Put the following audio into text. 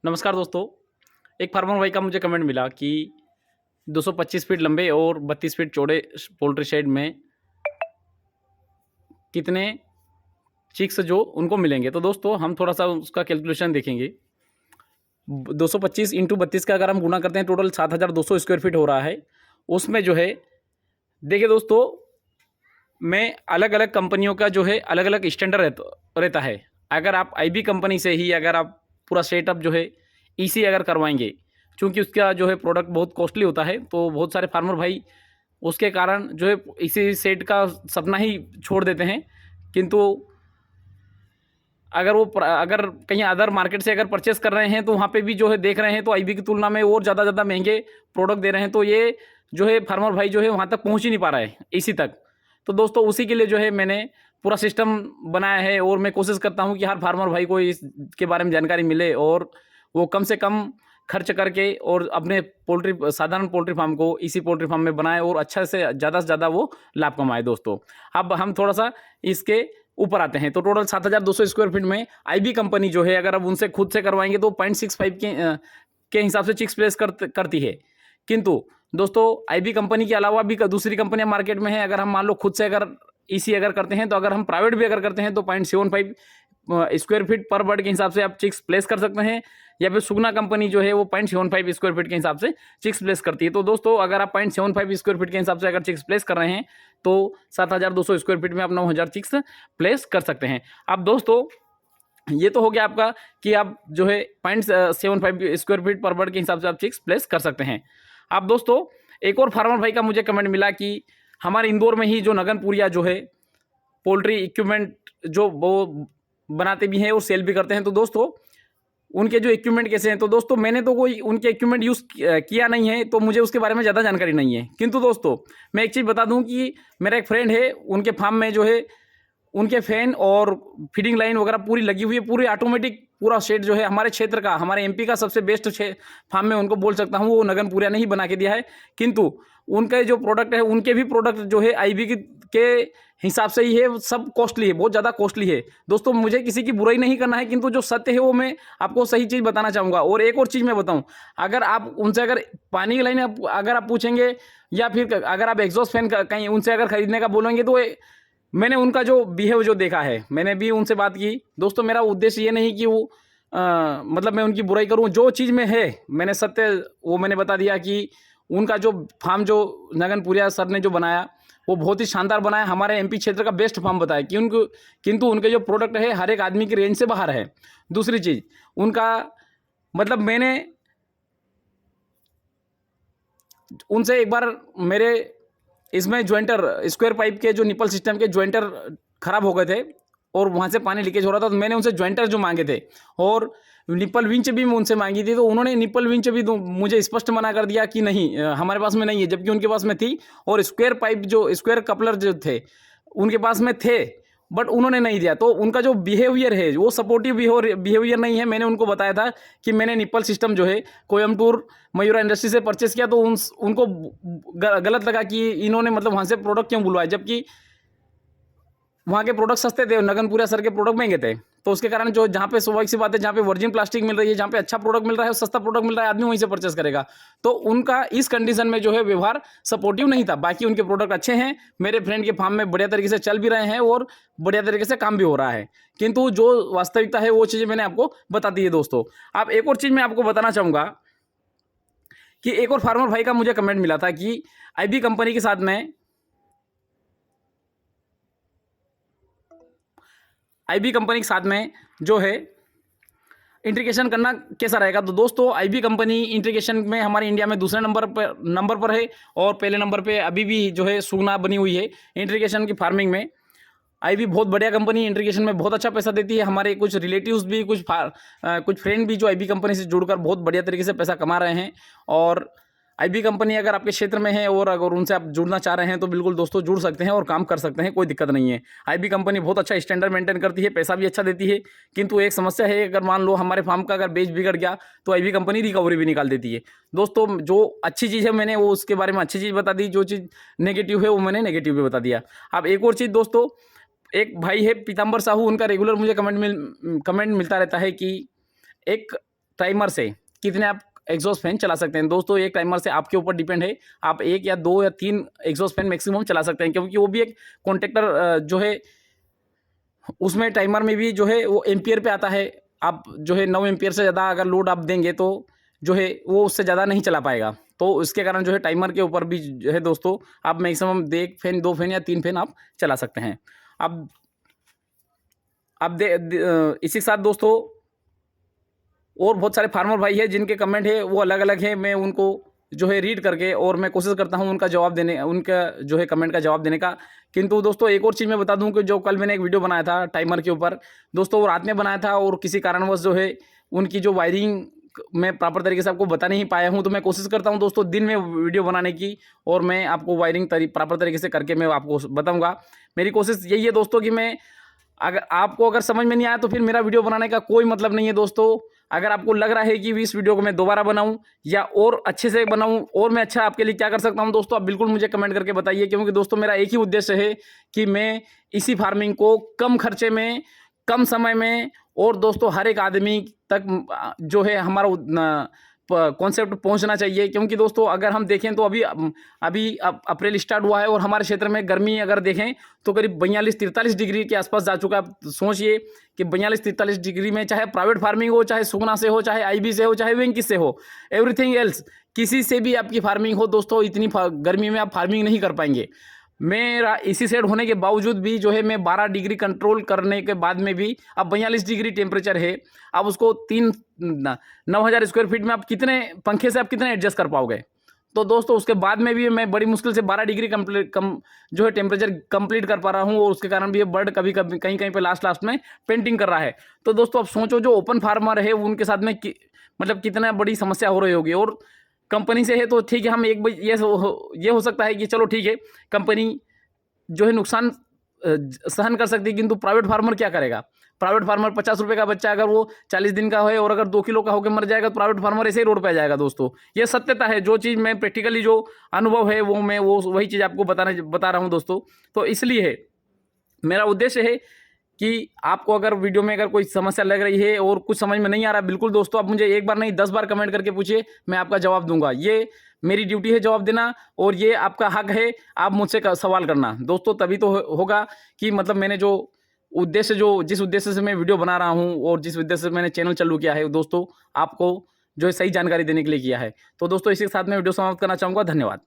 नमस्कार दोस्तों। एक फार्मर भाई का मुझे कमेंट मिला कि 225 फीट लंबे और 32 फीट चौड़े पोल्ट्री शेड में कितने चिक्स जो उनको मिलेंगे। तो दोस्तों हम थोड़ा सा उसका कैलकुलेशन देखेंगे। 225 इंटू 32 का अगर हम गुना करते हैं टोटल 7200 स्क्वायर फीट हो रहा है। उसमें जो है देखिए दोस्तों, मैं अलग अलग कंपनियों का जो है अलग अलग स्टैंडर्ड रहता है। अगर आप आईबी कंपनी से ही अगर आप पूरा सेटअप जो है ईसी अगर करवाएंगे, चूँकि उसका जो है प्रोडक्ट बहुत कॉस्टली होता है, तो बहुत सारे फार्मर भाई उसके कारण जो है इसी सेट का सपना ही छोड़ देते हैं। किंतु अगर कहीं अदर मार्केट से अगर परचेस कर रहे हैं तो वहाँ पे भी जो है देख रहे हैं तो आईबी की तुलना में और ज़्यादा महंगे प्रोडक्ट दे रहे हैं, तो ये जो है फार्मर भाई जो है वहाँ तक पहुँच ही नहीं पा रहा है इसी तक। तो दोस्तों उसी के लिए जो है मैंने पूरा सिस्टम बनाया है और मैं कोशिश करता हूँ कि हर फार्मर भाई को इसके बारे में जानकारी मिले और वो कम से कम खर्च करके और अपने साधारण पोल्ट्री फार्म को इसी पोल्ट्री फार्म में बनाए और अच्छा से ज़्यादा वो लाभ कमाए। दोस्तों अब हम थोड़ा सा इसके ऊपर आते हैं। तो टोटल 7200 स्क्वायर फीट में आईबी कंपनी जो है अगर अब उनसे खुद से करवाएंगे तो 0.65 के हिसाब से चिक्स प्लेस करती है। किंतु दोस्तों आईबी कंपनी के अलावा भी दूसरी कंपनियां मार्केट में है। अगर हम मान लो खुद से अगर ईसी अगर करते हैं, तो अगर हम प्राइवेट भी अगर करते हैं तो 0.75 स्क्वायर फीट पर बर्ड के हिसाब से आप चिक्स प्लेस कर सकते हैं, या फिर सुगना कंपनी जो है वो 0.75 स्क्वायर फीट के हिसाब से चिक्स प्लेस करती है। तो दोस्तों अगर आप 0.75 स्क्वायर फीट के हिसाब से अगर चिक्स प्लेस कर रहे हैं तो 7200 स्क्वायर फीट में आप 9000 चिक्स प्लेस कर सकते हैं। अब दोस्तों ये तो हो गया आपका कि आप जो है 0.75 स्क्वायर फीट पर बर्ड के हिसाब से आप चिक्स प्लेस कर सकते हैं। अब दोस्तों एक और फार्मर भाई का मुझे कमेंट मिला कि हमारे इंदौर में ही जो नगनपुरिया जो है पोल्ट्री इक्विपमेंट जो वो बनाते भी हैं और सेल भी करते हैं। तो दोस्तों उनके जो इक्विपमेंट कैसे हैं, तो दोस्तों मैंने तो कोई उनके इक्विपमेंट यूज़ किया नहीं है, तो मुझे उसके बारे में ज़्यादा जानकारी नहीं है। किंतु दोस्तों मैं एक चीज़ बता दूं कि मेरा एक फ्रेंड है, उनके फार्म में जो है उनके फैन और फीडिंग लाइन वगैरह पूरी लगी हुई है, पूरी ऑटोमेटिक पूरा शेड जो है हमारे क्षेत्र का, हमारे एमपी का सबसे बेस्ट फार्म में उनको बोल सकता हूँ, वो नगनपुरिया ने ही बना के दिया है। किंतु उनके जो प्रोडक्ट है, उनके भी प्रोडक्ट जो है आईबी के हिसाब से ही है, सब कॉस्टली है, बहुत ज़्यादा कॉस्टली है। दोस्तों मुझे किसी की बुराई नहीं करना है, किंतु जो सत्य है वो मैं आपको सही चीज़ बताना चाहूँगा। और एक और चीज़ मैं बताऊँ, अगर आप उनसे अगर पानी की लाइन अगर आप पूछेंगे या फिर अगर आप एग्जॉस्ट फैन कहीं उनसे अगर खरीदने का बोलेंगे, तो मैंने उनका जो बिहेव जो देखा है, मैंने भी उनसे बात की। दोस्तों मेरा उद्देश्य ये नहीं कि वो मतलब मैं उनकी बुराई करूं, जो चीज़ में है मैंने सत्य वो मैंने बता दिया कि उनका जो फार्म जो नगनपुरिया सर ने जो बनाया वो बहुत ही शानदार बनाया, हमारे एमपी क्षेत्र का बेस्ट फार्म बताया कि उनको, किंतु उनके जो प्रोडक्ट है हर एक आदमी की रेंज से बाहर है। दूसरी चीज़ उनका मतलब मैंने उनसे एक बार मेरे इसमें ज्वाइंटर स्क्वायर पाइप के जो निपल सिस्टम के ज्वाइंटर खराब हो गए थे और वहाँ से पानी लीकेज हो रहा था, तो मैंने उनसे ज्वाइंटर जो मांगे थे और निपल विंच भी मैं उनसे मांगी थी, तो उन्होंने निपल विंच भी मुझे स्पष्ट मना कर दिया कि नहीं हमारे पास में नहीं है, जबकि उनके पास में थी। और स्क्वायर पाइप जो स्क्वायर कपलर जो थे उनके पास में थे, बट उन्होंने नहीं दिया। तो उनका जो बिहेवियर है वो सपोर्टिव बिहेवियर नहीं है। मैंने उनको बताया था कि मैंने निपल सिस्टम जो है कोयम्बटूर मयूरा इंडस्ट्री से परचेस किया, तो उनको गलत लगा कि इन्होंने मतलब वहाँ से प्रोडक्ट क्यों बुलवाए, जबकि वहाँ के प्रोडक्ट सस्ते थे, नगनपुरिया सर के प्रोडक्ट महंगे थे। तो उसके कारण जो जहाँ पे स्वाभाविक सी बात है, जहाँ पे वर्जिन प्लास्टिक मिल रही है, जहाँ पे अच्छा प्रोडक्ट मिल रहा है, सस्ता प्रोडक्ट मिल रहा है, आदमी वहीं से परचेस करेगा। तो उनका इस कंडीशन में जो है व्यवहार सपोर्टिव नहीं था। बाकी उनके प्रोडक्ट अच्छे हैं, मेरे फ्रेंड के फार्म में बढ़िया तरीके से चल भी रहे हैं और बढ़िया तरीके से काम भी हो रहा है। किंतु जो वास्तविकता है वो चीज़ें मैंने आपको बता दी है। दोस्तों अब एक और चीज़ मैं आपको बताना चाहूँगा कि एक और फार्मर भाई का मुझे कमेंट मिला था कि आईबी कंपनी के साथ में आईबी कंपनी के साथ में जो है इंटीग्रेशन करना कैसा रहेगा। तो दोस्तों आईबी कंपनी इंटीग्रेशन में हमारे इंडिया में दूसरे नंबर पर है और पहले नंबर पे अभी भी जो है सुगना बनी हुई है इंटीग्रेशन की फार्मिंग में। आईबी बहुत बढ़िया कंपनी, इंटीग्रेशन में बहुत अच्छा पैसा देती है। हमारे कुछ रिलेटिव्स भी कुछ फ्रेंड भी जो आईबी कंपनी से जुड़कर बहुत बढ़िया तरीके से पैसा कमा रहे हैं। और आईबी कंपनी अगर आपके क्षेत्र में है और अगर उनसे आप जुड़ना चाह रहे हैं तो बिल्कुल दोस्तों जुड़ सकते हैं और काम कर सकते हैं, कोई दिक्कत नहीं है। आईबी कंपनी बहुत अच्छा स्टैंडर्ड मेंटेन करती है, पैसा भी अच्छा देती है। किंतु एक समस्या है, अगर मान लो हमारे फार्म का अगर बेच बिगड़ गया तो आईबी कंपनी रिकवरी भी निकाल देती है। दोस्तों जो अच्छी चीज़ है मैंने वो उसके बारे में अच्छी चीज़ बता दी, जो चीज़ नेगेटिव है वो मैंने नेगेटिव भी बता दिया। अब एक और चीज़ दोस्तों, एक भाई है पीताम्बर साहू, उनका रेगुलर मुझे कमेंट मिलता रहता है कि एक टाइमर से कितने आप एग्जॉस्ट फैन चला सकते हैं। दोस्तों एक टाइमर से आपके ऊपर डिपेंड है, आप 1 या 2 या 3 एग्जॉस्ट फैन मैक्सिमम चला सकते हैं, क्योंकि वो भी एक कॉन्ट्रैक्टर जो है उसमें टाइमर में भी जो है वो एम्पियर पे आता है। आप जो है 9 एम्पियर से ज़्यादा अगर लोड आप देंगे तो जो है वो उससे ज़्यादा नहीं चला पाएगा। तो इसके कारण जो है टाइमर के ऊपर भी जो है दोस्तों आप मैक्सिमम 1 फैन, 2 फैन या 3 फैन आप चला सकते हैं। अब इसी के साथ दोस्तों और बहुत सारे फार्मर भाई हैं जिनके कमेंट है वो अलग अलग हैं, मैं उनको जो है रीड करके और मैं कोशिश करता हूं उनका जवाब देने, उनका जो है कमेंट का जवाब देने का। किंतु दोस्तों एक और चीज़ मैं बता दूं कि जो कल मैंने एक वीडियो बनाया था टाइमर के ऊपर, दोस्तों वो रात में बनाया था और किसी कारणवश जो है उनकी जो वायरिंग मैं प्रॉपर तरीके से आपको बता नहीं पाया हूं। तो मैं कोशिश करता हूं दोस्तों दिन में वीडियो बनाने की और मैं आपको वायरिंग प्रॉपर तरीके से करके मैं आपको बताऊँगा। मेरी कोशिश यही है दोस्तों कि मैं अगर समझ में नहीं आया तो फिर मेरा वीडियो बनाने का कोई मतलब नहीं है दोस्तों। अगर आपको लग रहा है कि इस वीडियो को मैं दोबारा बनाऊं या और अच्छे से बनाऊं और मैं अच्छा आपके लिए क्या कर सकता हूं दोस्तों, आप बिल्कुल मुझे कमेंट करके बताइए। क्योंकि दोस्तों मेरा एक ही उद्देश्य है कि मैं इसी फार्मिंग को कम खर्चे में, कम समय में और दोस्तों हर एक आदमी तक जो है हमारा कॉन्सेप्ट पहुंचना चाहिए। क्योंकि दोस्तों अगर हम देखें तो अभी अप्रैल स्टार्ट हुआ है और हमारे क्षेत्र में गर्मी अगर देखें तो करीब 42-43 डिग्री के आसपास जा चुका है। आप सोचिए कि 42-43 डिग्री में चाहे प्राइवेट फार्मिंग हो, चाहे सुगना से हो, चाहे आईबी से हो, चाहे वेंकी से हो, एवरीथिंग एल्स किसी से भी आपकी फार्मिंग हो दोस्तों, इतनी गर्मी में आप फार्मिंग नहीं कर पाएंगे। मेरा इसी सेट होने के बावजूद भी जो है मैं 12 डिग्री कंट्रोल करने के बाद में भी अब 42 डिग्री टेम्परेचर है। अब उसको 9,000 स्क्वायर फीट में आप कितने पंखे से आप कितने एडजस्ट कर पाओगे। तो दोस्तों उसके बाद में भी मैं बड़ी मुश्किल से 12 डिग्री जो है टेम्परेचर कंप्लीट कर पा रहा हूँ और उसके कारण भी ये बर्ड कभी कभी कहीं कहीं पे लास्ट में पेंटिंग कर रहा है। तो दोस्तों अब सोचो जो ओपन फार्मर है उनके साथ में मतलब कितना बड़ी समस्या हो रही होगी। और कंपनी से है तो ठीक है, हम ये हो सकता है कि चलो ठीक है कंपनी जो है नुकसान सहन कर सकती है, किंतु प्राइवेट फार्मर क्या करेगा। प्राइवेट फार्मर 50 रुपये का बच्चा अगर वो 40 दिन का है और अगर 2 किलो का होकर मर जाएगा तो प्राइवेट फार्मर ऐसे ही रोड पे आ जाएगा। दोस्तों ये सत्यता है, जो चीज़ मैं प्रैक्टिकली जो अनुभव है वो वही चीज़ आपको बता रहा हूँ दोस्तों। तो इसलिए है मेरा उद्देश्य है कि आपको अगर वीडियो में अगर कोई समस्या लग रही है और कुछ समझ में नहीं आ रहा, बिल्कुल दोस्तों आप मुझे एक बार नहीं 10 बार कमेंट करके पूछिए, मैं आपका जवाब दूंगा। ये मेरी ड्यूटी है जवाब देना और ये आपका हक है आप मुझसे सवाल करना दोस्तों। तभी तो होगा कि मतलब मैंने जिस उद्देश्य से मैं वीडियो बना रहा हूँ और जिस उद्देश्य से मैंने चैनल चालू किया है दोस्तों, आपको जो है सही जानकारी देने के लिए किया है। तो दोस्तों इसी के साथ मैं वीडियो समाप्त करना चाहूँगा। धन्यवाद।